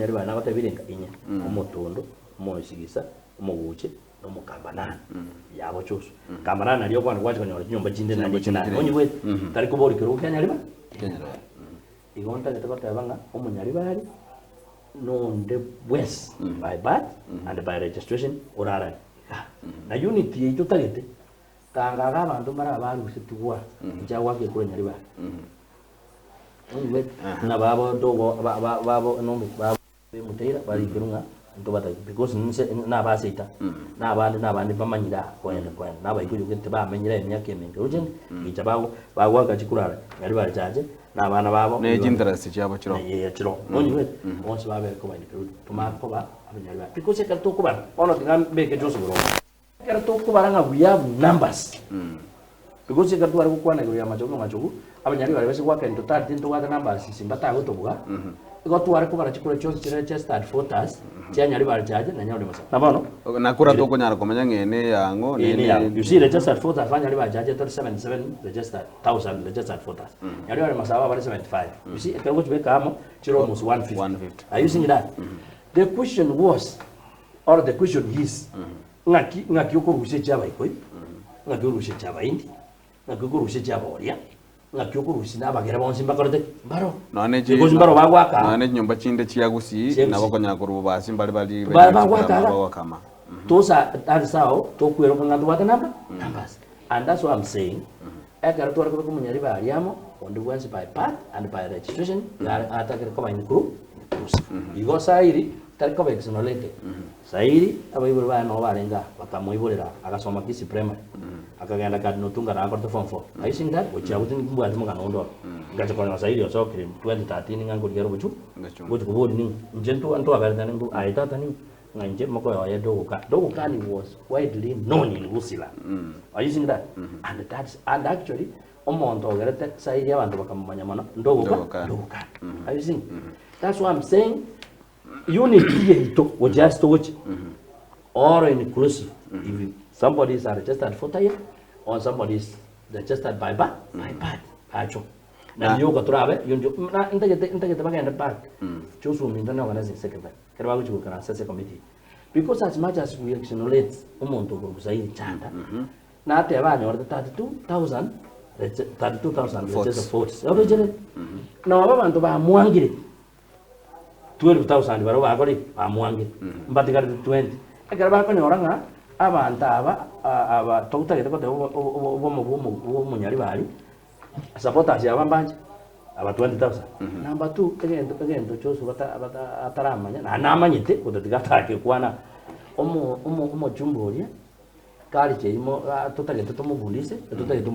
abanyari bana batabirenga inya umutondo umusigisa umubuche umukambanana yabo cyose kambanana ariyo kwana kwaje kanyora nyumba jinde na ndikina onyi we tari ko bori kero kanyari ba igonta gatakota banga umunyari bari no the west by birth and by registration urara na unity ito tagete tanga abantu mara abaru situwa jawa ke kure nyari bari na babo dogo babo no babo mutera bari kirunga ndo bata because na basita na bandi bamanyira kwenda na bayikuyo kete bamenyira emyaka emingi urugendo ijababo bagwaga kikurara nyari bari jaje na bana babo ne interest cyabo kiro ye kiro onye onse babe ko bani tuma ko ba abanyari bari because ka to ko ba ono tingam beke joso bro ka to ko ba nga we have numbers because ka to ari ko kwana ya majogo abanyari bari base kwa kento tati ndo wata numbers simbata go to bwa iko tuwari kubara chikure cyose kirece start photos cyanyari bari cyaje na nyari masa nabano nakura to kunyara komanya ngene yango ne you see registered photos fanya ari bajaje 377 registered 1000 registered photos nyari bari masaba bari 75 you see ekero kuchbe kamo chiro almost 150 are you seeing that the question was or the question is ngaki ukurushe cyaba ikoi ngaki urushe cyaba indi ngaki urushe cyaba oria ngaki ukurushe nabagera bonse mbakorete mbaro none je mbaro bagwaka none nyumba chinde chiyagusi nabakonyara kurubasi mbali bagwaka kama tosa arisao to kwero ngando wata numbers and that's what I'm saying ekara to ariko kumunyari bari amo on the ones by path and by registration atakere koma in group igo sairi tariko vexonolete sairi abayibura bana no barenga bakamuyiborera agasoma kisi primary akagenda kadi notunga rakorte form 4 ayisinda ocha utin kumbwati mugana ondo ngacha kona sairi osokire 2013 ngango ligero buchu buchu kubodi ni njentu anto aberda ningu aitata ni nganje mako ya dogo kani was widely known in Usila ayisinda and actually omonto gerete sairi abantu bakamanya mana dogo ka ayisinda that's what I'm saying unity ito or just which or inclusive if somebody is registered for tire or somebody is registered by birth acho na yoga turabe yunjo na intagete bagenda back choose minda na organizing secretary kerwa kuchuka kana sese committee because as much as we acknowledge umuntu kuzaidi chanda na ate abanye order 32000 registered votes originally na abantu ba muangire 12,000 baro bagori amwange mbatigara 20 ekara bako ne oranga abantu aba tokutagete kote obo munyari bari supporters yabambanje aba 20,000 number 2 egento choso bata ataramanya na namanyite kutagatake kwana omo jumboria kali cheimo totagete tomugundise totagete